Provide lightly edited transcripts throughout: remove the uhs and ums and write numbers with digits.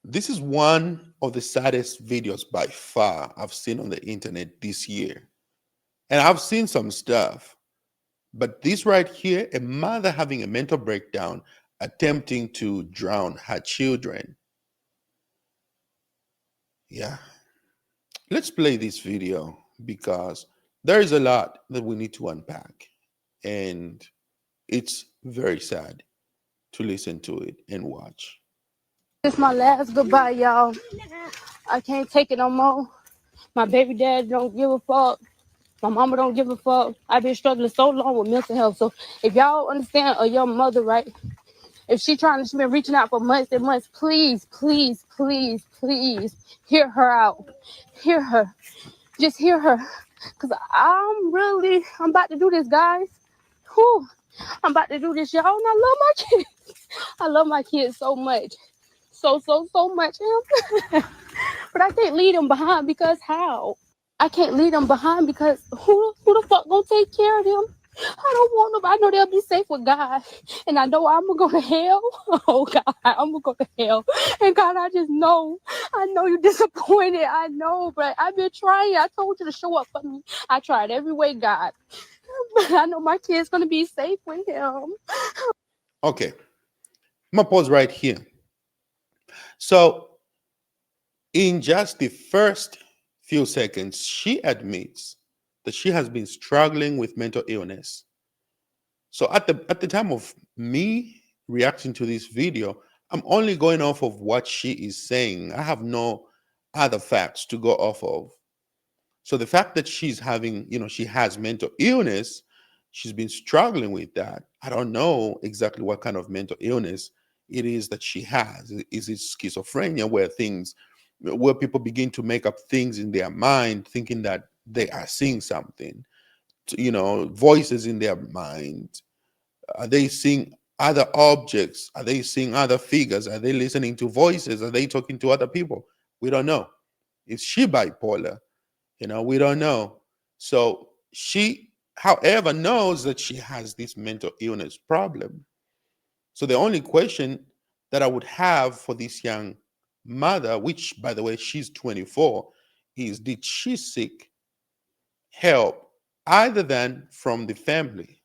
This is one of the saddest videos by far I've seen on the internet this year. And I've seen some stuff, but this right here, a mother having a mental breakdown, attempting to drown her children. Yeah. Let's play this video because there is a lot that we need to unpack. And it's very sad to listen to it and watch. This my last goodbye, y'all. I can't take it no more. My baby dad don't give a fuck. My mama don't give a fuck. I've been struggling so long with mental health. So if y'all understand a young mother, right? If she been reaching out for months and months, please, please, please, please, hear her out. Hear her. Just hear her. Cause I'm about to do this, guys. Whew. I'm about to do this, y'all, and I love my kids. I love my kids so much. So much. But I can't leave them behind because how? I can't leave them behind because who the fuck gonna take care of them? I don't want them. I know they'll be safe with God. And I know I'm gonna go to hell. Oh God, I'm gonna go to hell. And God, I know you're disappointed. I know, but I've been trying. I told you to show up for me. I tried every way, God. But I know my kid's gonna be safe with him. Okay, I'm gonna pause right here. So, in just the first few seconds, she admits that she has been struggling with mental illness. So at the time of me reacting to this video, I'm only going off of what she is saying. I have no other facts to go off of. So the fact that she's having, she has mental illness, she's been struggling with that. I don't know exactly what kind of mental illness it is that she has. Is it schizophrenia where people begin to make up things in their mind thinking that they are seeing something, voices in their mind? Are they seeing other objects? Are they seeing other figures? Are they listening to voices? Are they talking to other people? We don't know. Is she bipolar? We don't know. So she, however, knows that she has this mental illness problem. So the only question that I would have for this young mother, which by the way, she's 24, is did she seek help either than from the family?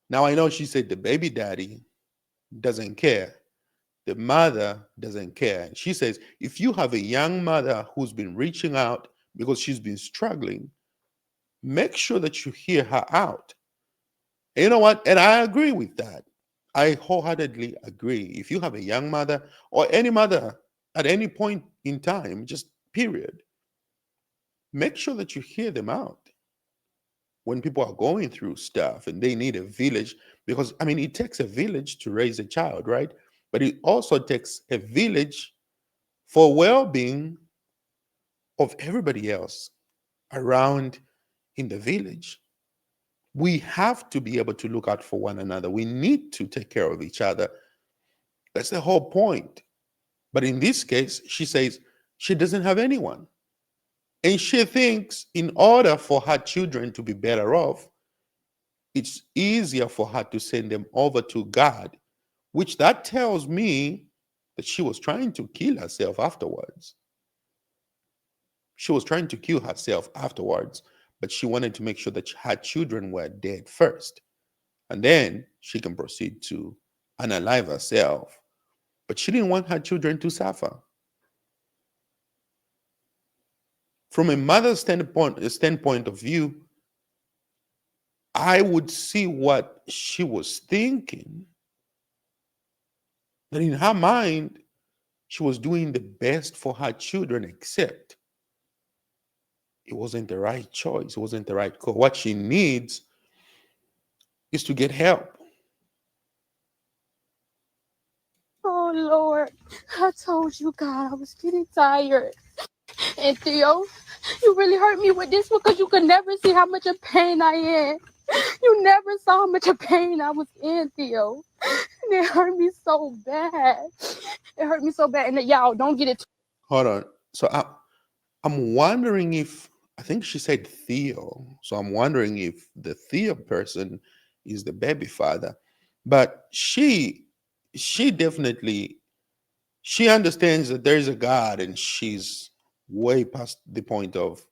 Now I know she said the baby daddy doesn't care. The mother doesn't care. She says, if you have a young mother who's been reaching out because she's been struggling, make sure that you hear her out. And you know what? And I agree with that. I wholeheartedly agree. If you have a young mother or any mother at any point in time, just period, make sure that you hear them out when people are going through stuff and they need a village. Because, I mean, it takes a village to raise a child, right? But it also takes a village for well-being of everybody else around in the village. We have to be able to look out for one another. We need to take care of each other. That's the whole point. But in this case, she says she doesn't have anyone. And she thinks in order for her children to be better off, it's easier for her to send them over to God, which that tells me that she was trying to kill herself afterwards. She was trying to kill herself afterwards, but she wanted to make sure that her children were dead first. And then she can proceed to unalive herself. But she didn't want her children to suffer. From a mother's standpoint of view, I would see what she was thinking. That in her mind, she was doing the best for her children, except it wasn't the right choice. It wasn't the right call. What she needs is to get help. Oh Lord, I told you, God, I was getting tired. And Theo, you really hurt me with this one because you could never see how much of pain I am. You never saw how much of pain I was in, Theo. And it hurt me so bad. It hurt me so bad. And y'all, don't get it. Hold on. So I'm wondering if, I think she said Theo. So I'm wondering if the Theo person is the baby father. But she definitely She understands that there is a God and she's way past the point of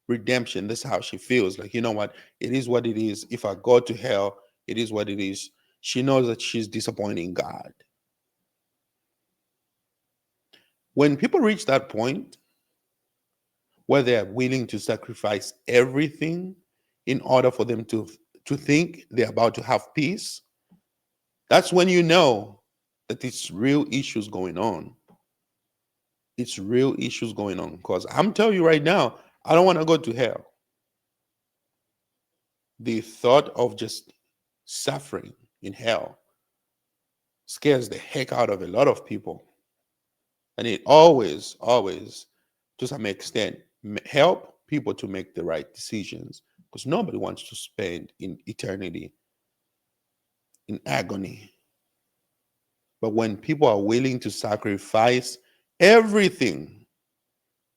redemption. That's how she feels. Like, you know what? It is what it is. If I go to hell, it is what it is. She knows that she's disappointing God. When people reach that point where they are willing to sacrifice everything in order for them to think they're about to have peace, that's when you know that it's real issues going on. It's real issues going on. Because I'm telling you right now, I don't want to go to hell. The thought of just suffering in hell scares the heck out of a lot of people. And it always, to some extent, help people to make the right decisions because nobody wants to spend in eternity in agony. But when people are willing to sacrifice everything,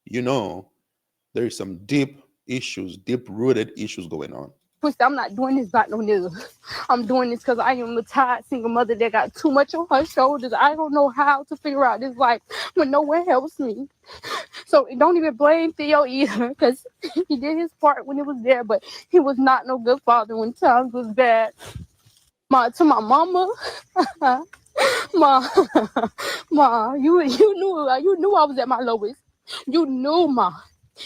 you know, there is some deep issues, deep rooted issues going on. Twisted, I'm not doing this about no nigga. I'm doing this because I am a tired single mother that got too much on her shoulders. I don't know how to figure out this life when no one helps me. So don't even blame Theo either because he did his part when it was there, but he was not no good father when times was bad. To my mama, ma, ma, you knew I was at my lowest. You knew, ma.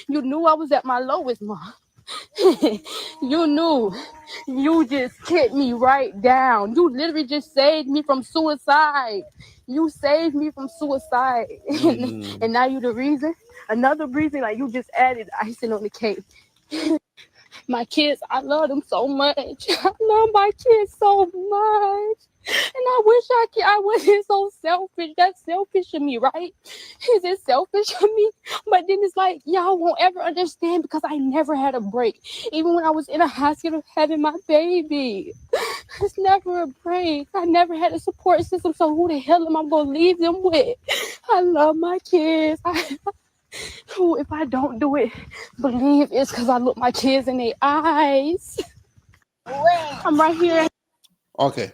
You knew I was at my lowest, ma. You knew. You just kicked me right down. You literally just saved me from suicide. You saved me from suicide. Mhm. And now you the reason. Another reason, like you just added icing on the cake. My kids, I love them so much. I love my kids so much. And I wish I wasn't so selfish. That's selfish of me, right? Is it selfish of me? But then it's like, y'all won't ever understand because I never had a break. Even when I was in a hospital having my baby. It's never a break. I never had a support system. So who the hell am I going to leave them with? I love my kids. If I don't do it, believe it's because I look my kids in their eyes. I'm right here. Okay.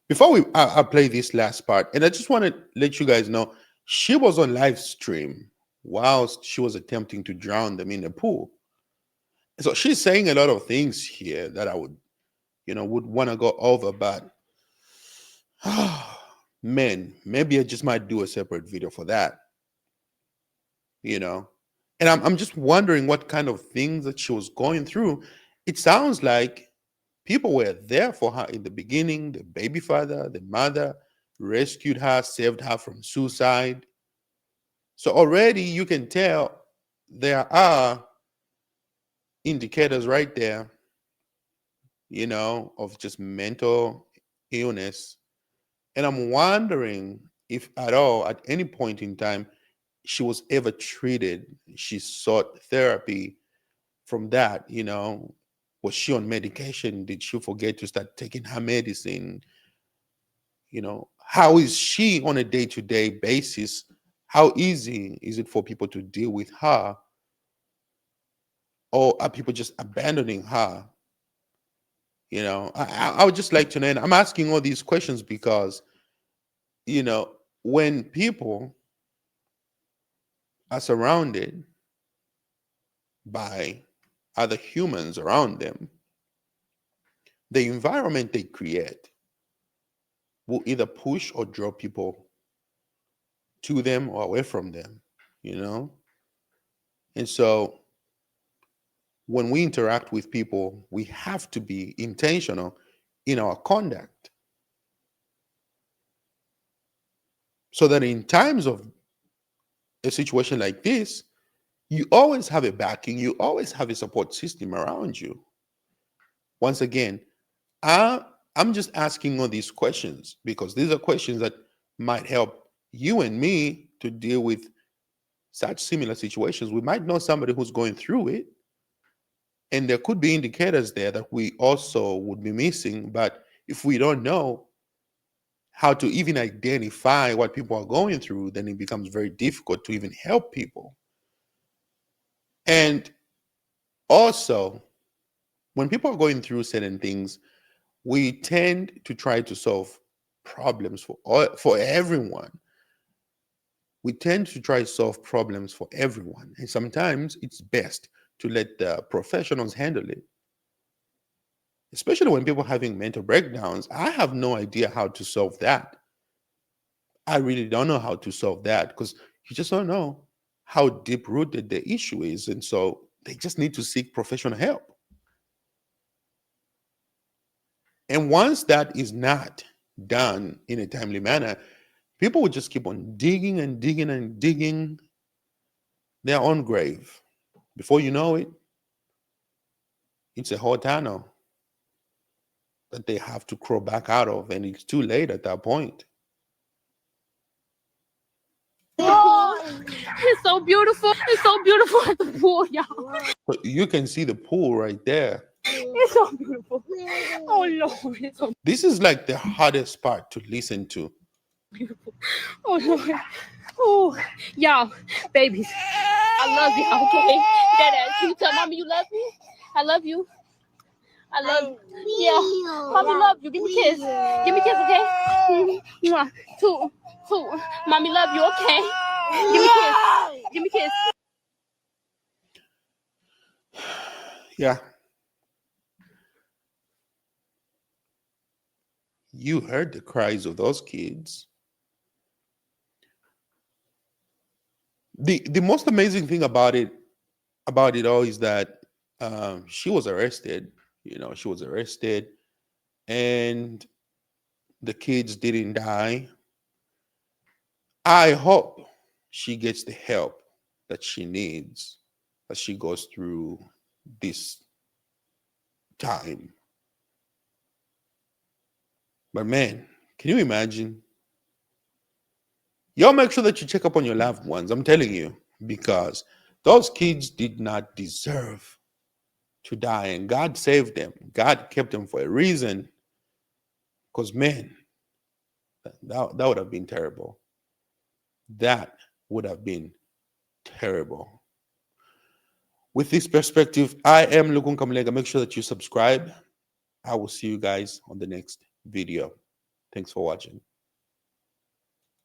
Before I play this last part, and I just want to let you guys know, she was on live stream whilst she was attempting to drown them in the pool. So she's saying a lot of things here that I would want to go over, but man, maybe I just might do a separate video for that, you know. And I'm just wondering what kind of things that she was going through. It sounds like people were there for her in the beginning. The baby father, the mother rescued her, saved her from suicide. So already you can tell there are indicators right there, of just mental illness. And I'm wondering if at all, at any point in time, she was ever treated. She sought therapy from that. Was she on medication? Did she forget to start taking her medicine? How is she on a day-to-day basis? How easy is it for people to deal with her, or are people just abandoning her? I would just like to know, and I'm asking all these questions because when people are surrounded by other humans around them, the environment they create will either push or draw people to them or away from them, you know? And so when we interact with people, we have to be intentional in our conduct so that in times of a situation like this, you always have a backing, you always have a support system around you. Once again, I, I'm just asking all these questions because these are questions that might help you and me to deal with such similar situations. We might know somebody who's going through it, and there could be indicators there that we also would be missing. But if we don't know how to even identify what people are going through, then it becomes very difficult to even help people. And also, when people are going through certain things, we tend to try to solve problems for everyone. we tend to try to solve problems for everyone. And sometimes it's best to let the professionals handle it, especially when people are having mental breakdowns. I have no idea how to solve that. I really don't know how to solve that because you just don't know how deep rooted the issue is. And so they just need to seek professional help. And once that is not done in a timely manner, people will just keep on digging and digging and digging their own grave. Before you know it, it's a whole tunnel that they have to crawl back out of, and it's too late at that point. It's so beautiful. It's so beautiful at the pool, y'all. So you can see the pool right there. It's so beautiful. Oh Lord, it's so This is like the hardest part to listen to. beautiful. Oh Lord. Oh, y'all, babies. I love y'all, okay? Dada, can you tell mommy you love me? I love you. I love you. Yeah. Mommy love you. Give me a kiss. Give me a kiss, okay? Mwah. Two. Mommy love you, okay? Give me a kiss. Give me a kiss. Yeah. You heard the cries of those kids. The most amazing thing about it all is that she was arrested. She was arrested, and the kids didn't die. I hope she gets the help that she needs as she goes through this time. But man, can you imagine? Y'all make sure that you check up on your loved ones. I'm telling you, because those kids did not deserve to die, and God saved them. God kept them for a reason. Because man, that would have been terrible. That would have been terrible. With this perspective, I am Lukun Kamlega. Make sure that you subscribe. I will see you guys on the next video. Thanks for watching.